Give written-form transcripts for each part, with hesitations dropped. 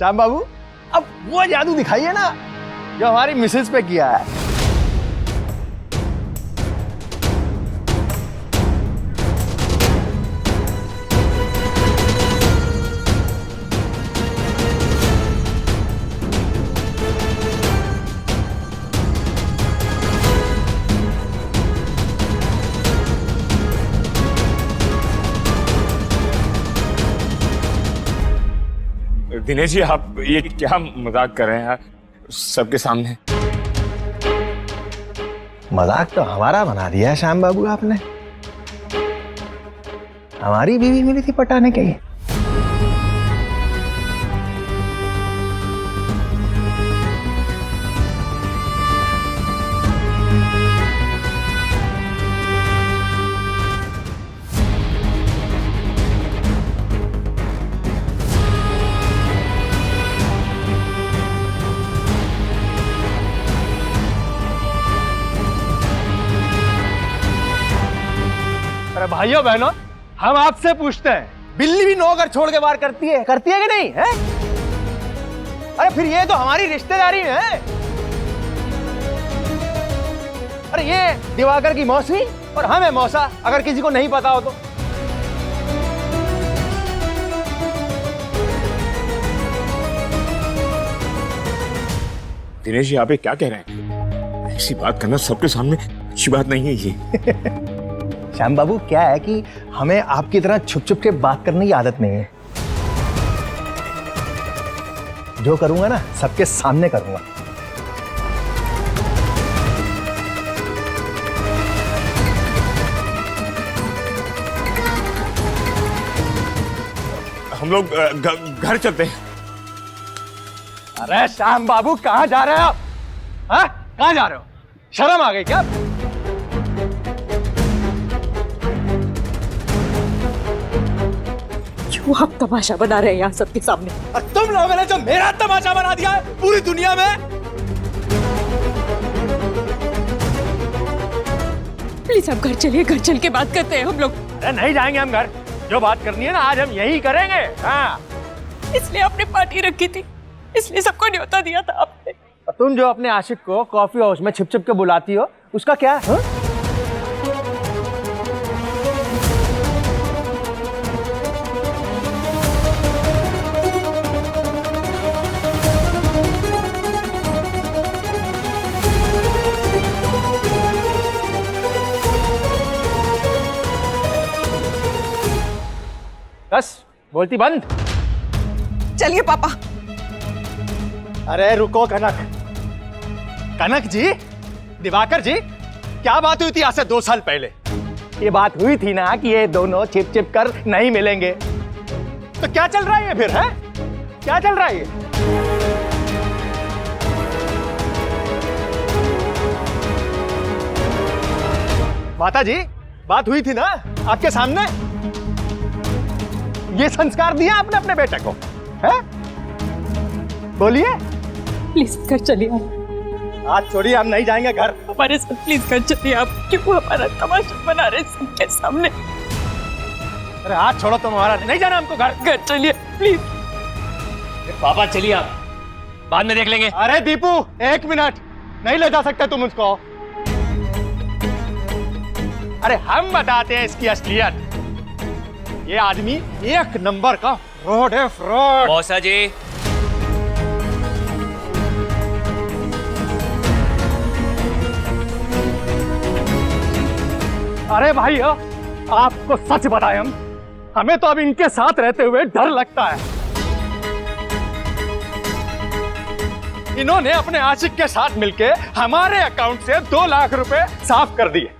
श्याम बाबू अब वो जादू दिखाइए ना जो हमारी मिसेस पे किया है। दिनेश जी आप ये क्या मजाक कर रहे हैं सबके सामने? मजाक तो हमारा बना दिया है श्याम बाबू आपने। हमारी बीवी मिली थी पटाने के लिए। अरे भाइयों बहनों, हम आपसे पूछते हैं, बिल्ली भी नौकर छोड़ के वार करती है कि नहीं है? अरे फिर ये तो हमारी रिश्तेदारी में है। अरे ये दिवाकर की मौसी और हम है मौसा, अगर किसी को नहीं पता हो तो। दिनेश जी आप ये क्या कह रहे हैं? ऐसी बात करना सबके सामने अच्छी बात नहीं है ये। श्याम बाबू क्या है कि हमें आपकी तरह छुप छुप के बात करने की आदत नहीं है। जो करूंगा ना सबके सामने करूंगा। हम लोग घर चलते हैं। अरे श्याम बाबू कहां जा रहे हो आप? हाँ? कहां जा रहे हो? शर्म आ गई क्या? क्यों आप तमाशा बना रहे हैं यहाँ सबके सामने? और तुम लोगों ने जो मेरा तमाशा बना दिया है पूरी दुनिया में। प्लीज आप घर चलिए, घर चल के बात करते हैं हम लोग। अरे नहीं जाएंगे हम घर। जो बात करनी है ना आज हम यही करेंगे। हाँ। इसलिए आपने पार्टी रखी थी, इसलिए सबको न्योता दिया था आपने। और तुम जो अपने आशिक को कॉफी हाउस में छिप छिप के बुलाती हो उसका क्या है? बस बोलती बंद। चलिए पापा। अरे रुको कनक। कनक जी, दिवाकर जी, क्या बात हुई थी आज से 2 साल पहले? ये बात हुई थी ना कि ये दोनों छिप छिप कर नहीं मिलेंगे। तो क्या चल रहा है ये फिर है? क्या चल रहा है ये? माता जी बात हुई थी ना आपके सामने। ये संस्कार दिया आपने अपने बेटे को है? बोलिए। प्लीज घर चलिए आप। आज छोड़िए, हम नहीं जाएंगे घर। हमारे साथ प्लीज घर चलिए आप। क्यों हमारा तमाशा बना रहे सबके सामने? अरे हाथ छोड़ो तुम हमारा। नहीं जाना हमको घर। घर चलिए प्लीज। पापा चलिए आप, बाद में देख लेंगे। अरे दीपू 1 मिनट, नहीं ले जा सकते तुम उसको। अरे हम बताते हैं इसकी असलियत। ये आदमी 1 नंबर का फ्रॉड है, फ्रॉड। मौसा जी अरे भाई आपको सच बताएं हमें तो अब इनके साथ रहते हुए डर लगता है। इन्होंने अपने आशिक के साथ मिलके हमारे अकाउंट से 2 लाख रुपए साफ कर दिए।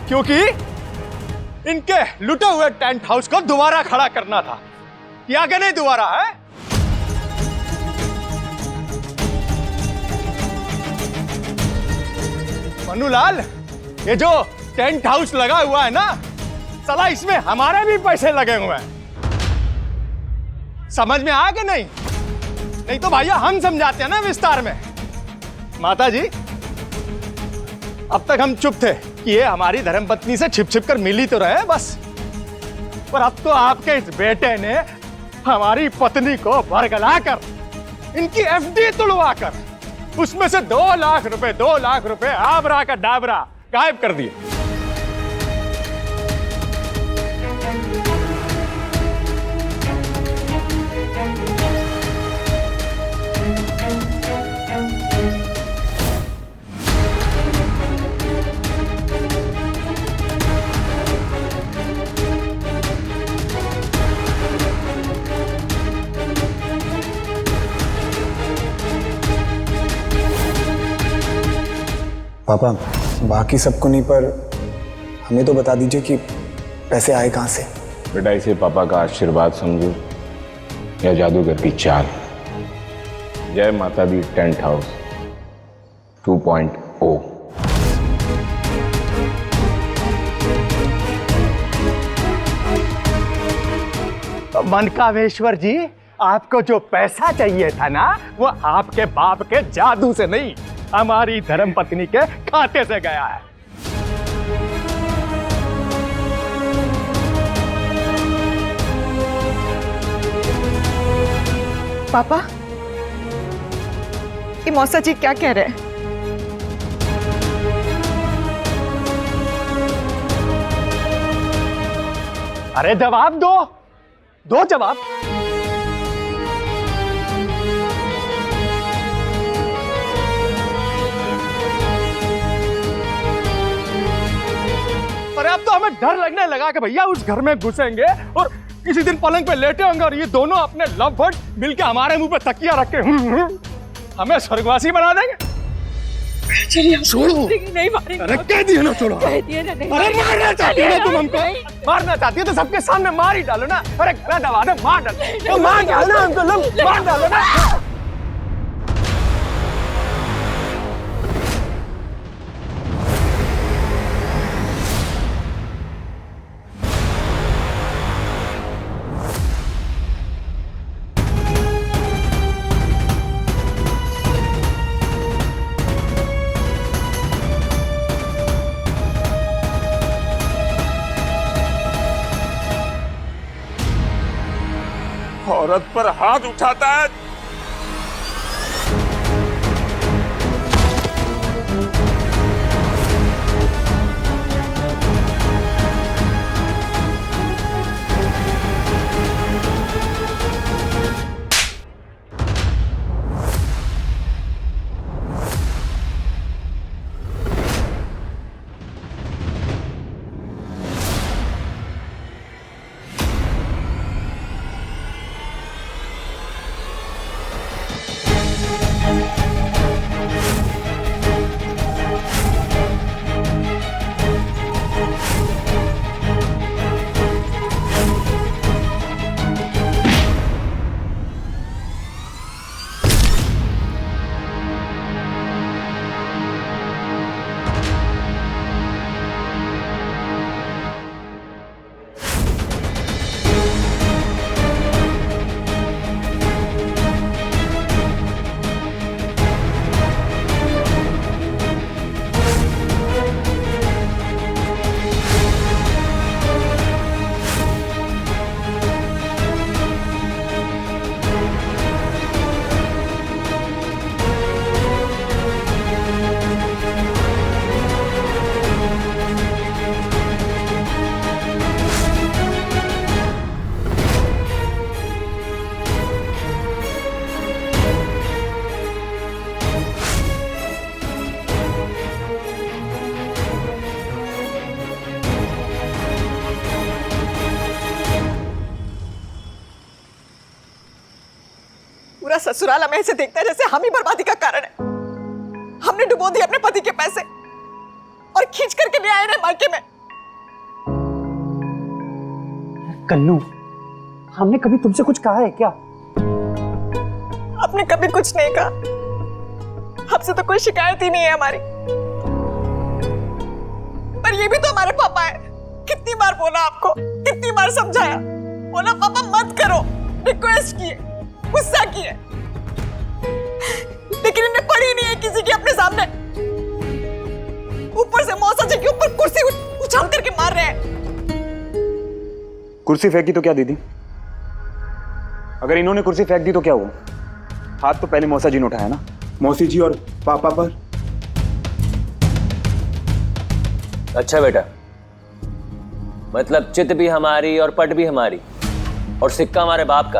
क्योंकि इनके लुटे हुए टेंट हाउस को दोबारा खड़ा करना था। किया कि नहीं दोबारा है? मन्नूलाल, ये जो टेंट हाउस लगा हुआ है ना, साला इसमें हमारे भी पैसे लगे हुए हैं। समझ में आया कि नहीं? नहीं तो भैया हम समझाते हैं ना विस्तार में। माता जी, अब तक हम चुप थे कि ये हमारी धर्मपत्नी से छिप छिप कर मिली तो रहे बस, पर अब तो आपके इस बेटे ने हमारी पत्नी को बरगलाकर, इनकी एफडी तुड़वाकर, उसमें से 2 लाख रुपए आबरा का डाबरा गायब कर दिए। पापा, बाकी सबको नहीं पर हमें तो बता दीजिए कि पैसे आए कहाँ से। बेटा, इसे पापा का आशीर्वाद समझो या जादूगर की चाल। जय माता दी टेंट हाउस 2.0। मनकामेश्वर जी, आपको जो पैसा चाहिए था ना, वो आपके बाप के जादू से नहीं, हमारी धर्मपत्नी के खाते से गया है। पापा, ये मौसा जी क्या कह रहे हैं? अरे जवाब दो जवाब। अरे अब तो हमें डर लगने लगा कि भैया उस घर में घुसेंगे और किसी दिन पलंग पे लेटे होंगे और ये दोनों अपने लव बर्ड मिलके हमारे मुंह पे तकिया रख के हमें स्वर्गवासी बना देंगे। छोड़ो, नहीं मारेंगे। अरे कह दिया ना, छोड़ो। कह दिया ना, नहीं अरे मारना चाहती हो ना तुम हमको? मारना चाहती हो तो सबके सामने मार ही डालो ना। अरे गला दबा दे, मार डालो, मार डालो हमको, मार डालो ना। औरत पर हाथ उठाता है। पूरा ससुराल हमें ऐसे देखता है जैसे हम ही बर्बादी का कारण है। हमने डुबो दिए अपने पति के पैसे और खींच करके ले आए मायके में। कन्नू, हमने कभी तुमसे कुछ कहा है क्या? आपने कभी कुछ नहीं कहा। हमसे तो कोई शिकायत ही नहीं है हमारी। ये भी तो हमारे पापा है। कितनी बार बोला आपको, कितनी बार समझाया, बोला पापा मत करो, रिक्वेस्ट किए, गुस्सा किए, लेकिन इन्हें पड़ी नहीं है किसी की अपने सामने। ऊपर से मौसा जी के ऊपर कुर्सी उछाल करके मार रहे हैं। कुर्सी फेंकी तो क्या दीदी? अगर इन्होंने कुर्सी फेंक दी तो क्या हुआ? हाथ तो पहले मौसा जी ने उठाया ना, मौसी जी और पापा पर। अच्छा बेटा, मतलब चित भी हमारी और पट भी हमारी और सिक्का हमारे बाप का,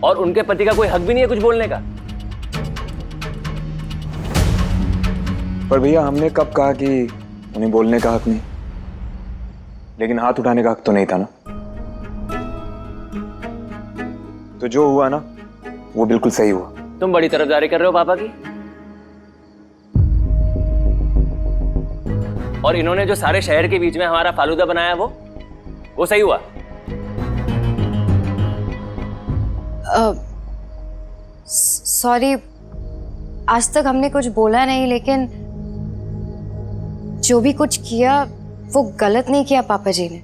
और उनके पति का कोई हक भी नहीं है कुछ बोलने का। पर भैया हमने कब कहा कि उन्हें बोलने का हक नहीं? लेकिन हाथ उठाने का हक तो नहीं था ना। तो जो हुआ ना वो बिल्कुल सही हुआ। तुम बड़ी तरफदारी कर रहे हो पापा की, और इन्होंने जो सारे शहर के बीच में हमारा फालूदा बनाया वो सही हुआ। सॉरी, आज तक हमने कुछ बोला नहीं, लेकिन जो भी कुछ किया वो गलत नहीं किया पापा जी ने।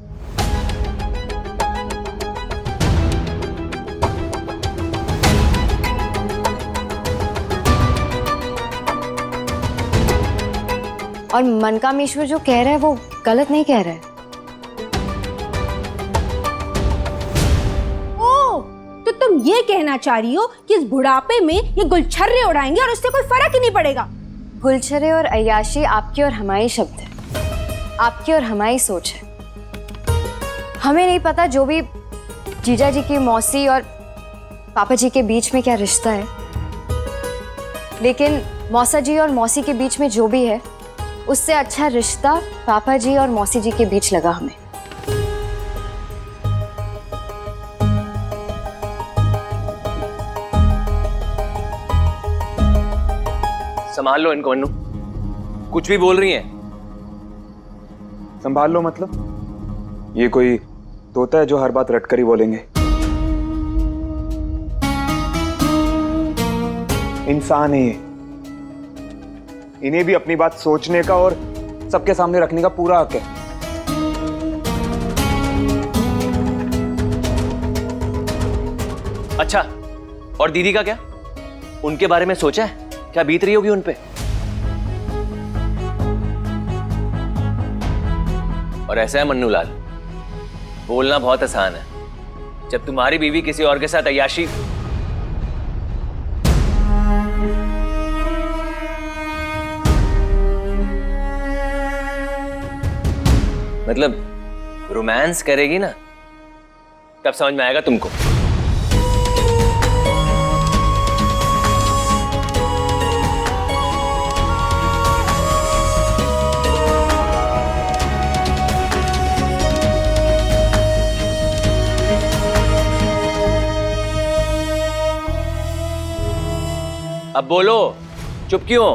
और मनकामेश्वर जो कह रहा है वो गलत नहीं कह रहा है। ओ, तो तुम ये कहना चाह रही हो कि इस बुढ़ापे में ये गुलछर्रे उड़ाएंगे और उससे कोई फर्क ही नहीं पड़ेगा? गुलछर्रे और अय्याशी आपकी और हमारी शब्द है, आपकी और हमारी सोच है। हमें नहीं पता जो भी जीजा जी की मौसी और पापा जी के बीच में क्या रिश्ता है, लेकिन मौसा जी और मौसी के बीच में जो भी है उससे अच्छा रिश्ता पापा जी और मौसी जी के बीच लगा हमें। संभाल लो इनको अन्नू, कुछ भी बोल रही हैं। संभाल लो मतलब? ये कोई तोता है जो हर बात रटकर ही बोलेंगे? इंसान है ये, इन्हें भी अपनी बात सोचने का और सबके सामने रखने का पूरा हक है। अच्छा, और दीदी का क्या? उनके बारे में सोचा है? क्या बीत रही होगी उन पे? और ऐसा है मन्नू लाल, बोलना बहुत आसान है, जब तुम्हारी बीवी किसी और के साथ अय्याशी मतलब रोमांस करेगी ना, तब समझ में आएगा तुमको। अब बोलो, चुप क्यों?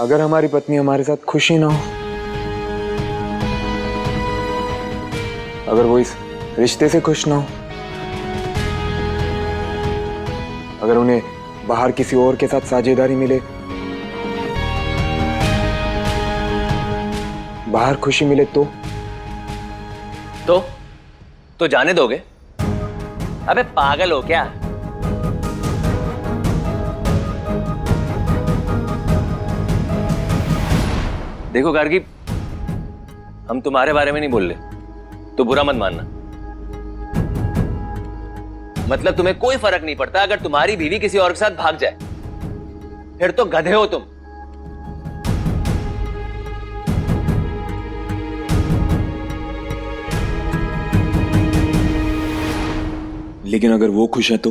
अगर हमारी पत्नी हमारे साथ खुश ही ना हो, अगर वो इस रिश्ते से खुश ना हो, अगर उन्हें बाहर किसी और के साथ साझेदारी मिले, बाहर खुशी मिले तो जाने दोगे? अबे पागल हो क्या? देखो गार्गी, हम तुम्हारे बारे में नहीं बोल रहे, तो बुरा मत मानना। मतलब तुम्हें कोई फर्क नहीं पड़ता अगर तुम्हारी बीवी किसी और के साथ भाग जाए, फिर तो गधे हो तुम। लेकिन अगर वो खुश है तो?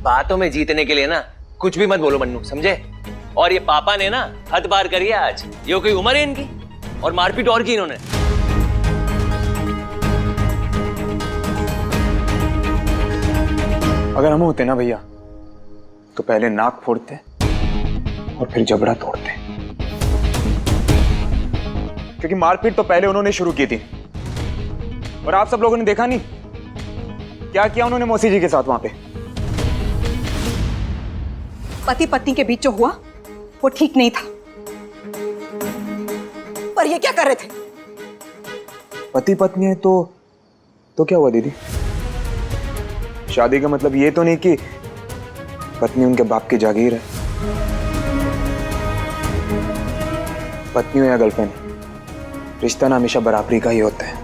बातों में जीतने के लिए ना कुछ भी मत बोलो मन्नू, समझे? और ये पापा ने ना हद पार करी है आज। ये कोई उम्र है इनकी, और मारपीट और की इन्होंने। अगर हम होते ना भैया तो पहले नाक फोड़ते और फिर जबड़ा तोड़ते। क्योंकि मारपीट तो पहले उन्होंने शुरू की थी। और आप सब लोगों ने देखा नहीं क्या किया उन्होंने मौसी जी के साथ वहां पे। पति पत्नी के बीच जो हुआ वो ठीक नहीं था। पर ये क्या कर रहे थे? पति पत्नी है तो क्या हुआ दीदी? शादी का मतलब ये तो नहीं कि पत्नी उनके बाप की जागीर है। पत्नी हो या गर्लफ्रेंड, रिश्ता ना हमेशा बराबरी का ही होता है।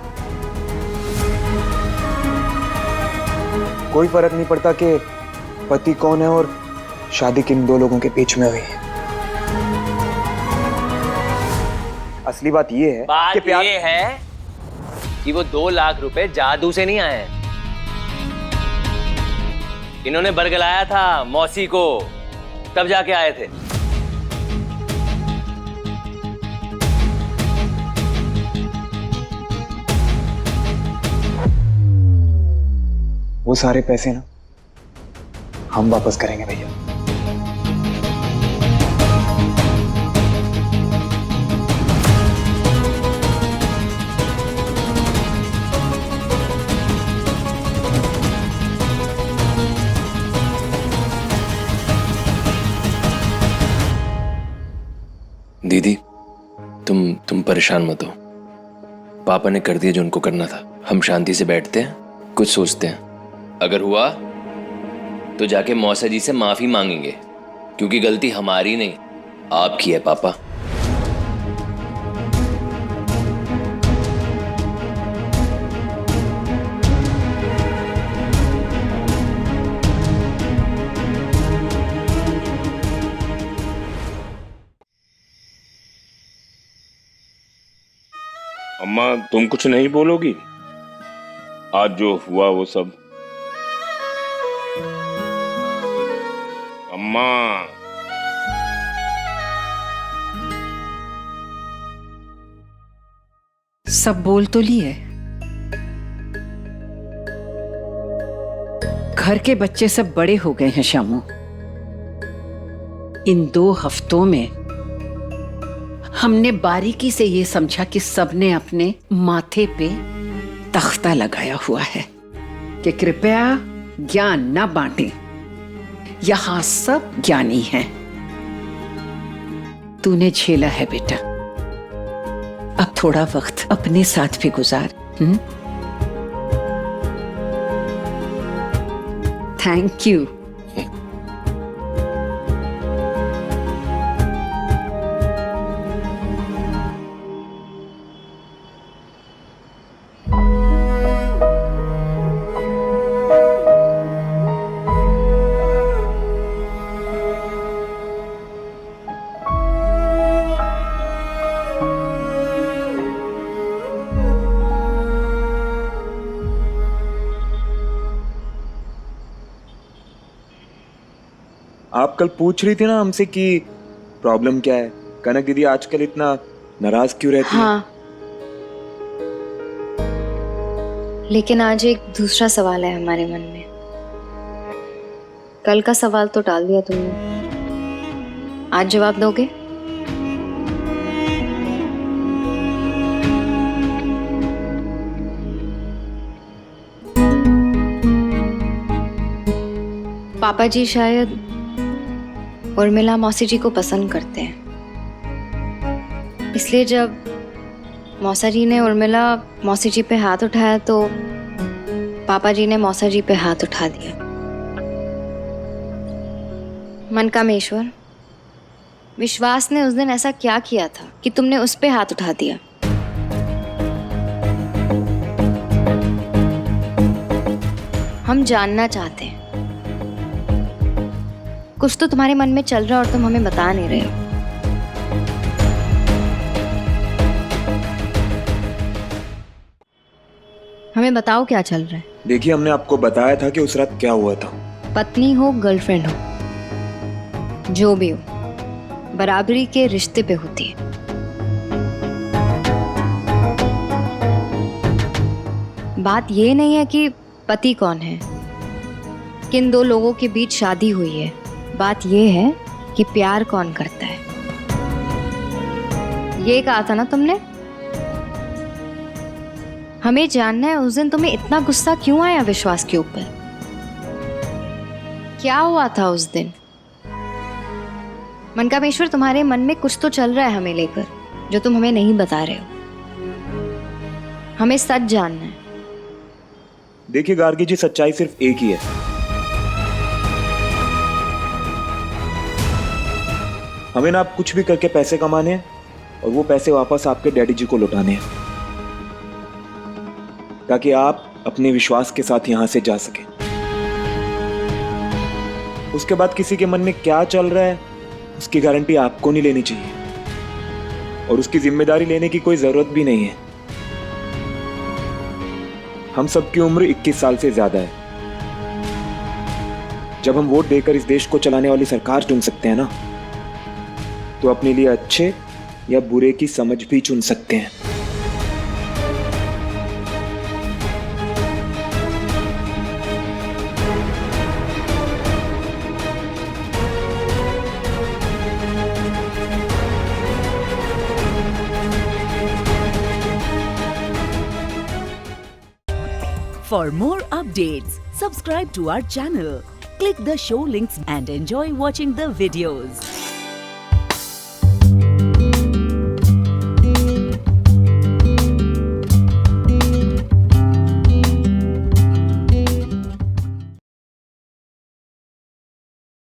कोई फर्क नहीं पड़ता कि पति कौन है और शादी किन दो लोगों के बीच में हुई है। असली बात ये है कि प्यार ये है कि वो 2 लाख रुपए जादू से नहीं आए। इन्होंने बरगलाया था मौसी को, तब जाके आए थे। वो सारे पैसे ना हम वापस करेंगे भैया। दीदी तुम परेशान मत हो। पापा ने कर दिया जो उनको करना था। हम शांति से बैठते हैं, कुछ सोचते हैं। अगर हुआ तो जाके मौसा जी से माफी मांगेंगे, क्योंकि गलती हमारी नहीं आपकी है पापा। अम्मा तुम कुछ नहीं बोलोगी? आज जो हुआ वो सब। अम्मा सब बोल तो लिए। घर के बच्चे सब बड़े हो गए हैं शामू। इन 2 हफ्तों में हमने बारीकी से ये समझा कि सबने अपने माथे पे तख्ता लगाया हुआ है कि कृपया ज्ञान न बांटें। यहां सब ज्ञानी हैं। तूने झेला है बेटा, अब थोड़ा वक्त अपने साथ भी गुजार। Thank you. आप कल पूछ रही थी ना हमसे कि प्रॉब्लम क्या है। कनक दीदी आजकल इतना नाराज क्यों रहती हाँ, लेकिन आज एक दूसरा सवाल है हमारे मन में। कल का सवाल तो टाल दिया तुमने, आज जवाब दोगे? पापा जी शायद उर्मिला मौसी जी को पसंद करते हैं, इसलिए जब मौसा जी ने उर्मिला मौसी जी पे हाथ उठाया तो पापा जी ने मौसा जी पे हाथ उठा दिया। मनकामेश्वर, विश्वास ने उस दिन ऐसा क्या किया था कि तुमने उस पे हाथ उठा दिया? हम जानना चाहते हैं। कुछ तो तुम्हारे मन में चल रहा है और तुम हमें बता नहीं रहे हो। हमें बताओ क्या चल रहा है। देखिए, हमने आपको बताया था कि उस रात क्या हुआ था। पत्नी हो, गर्लफ्रेंड हो, जो भी हो, बराबरी के रिश्ते पे होती है। बात ये नहीं है कि पति कौन है, किन 2 लोगों के बीच शादी हुई है। बात ये है कि प्यार कौन करता है। ये कहा था ना तुमने हमें जानना है उस दिन तुम्हें इतना गुस्सा क्यों आया विश्वास के ऊपर? क्या हुआ था उस दिन? मनकामेश्वर, तुम्हारे मन में कुछ तो चल रहा है हमें लेकर जो तुम हमें नहीं बता रहे हो। हमें सच जानना है। देखिए गार्गी जी, सच्चाई सिर्फ एक ही है। हमें ना आप कुछ भी करके पैसे कमाने हैं और वो पैसे वापस आपके डैडी जी को लौटाने हैं, ताकि आप अपने विश्वास के साथ यहां से जा सके। उसके बाद किसी के मन में क्या चल रहा है उसकी गारंटी आपको नहीं लेनी चाहिए, और उसकी जिम्मेदारी लेने की कोई जरूरत भी नहीं है। हम सबकी उम्र 21 साल से ज्यादा है। जब हम वोट देकर इस देश को चलाने वाली सरकार चुन सकते हैं ना, तो अपने लिए अच्छे या बुरे की समझ भी चुन सकते हैं। For more updates, subscribe to our channel, click the show links and enjoy watching the videos.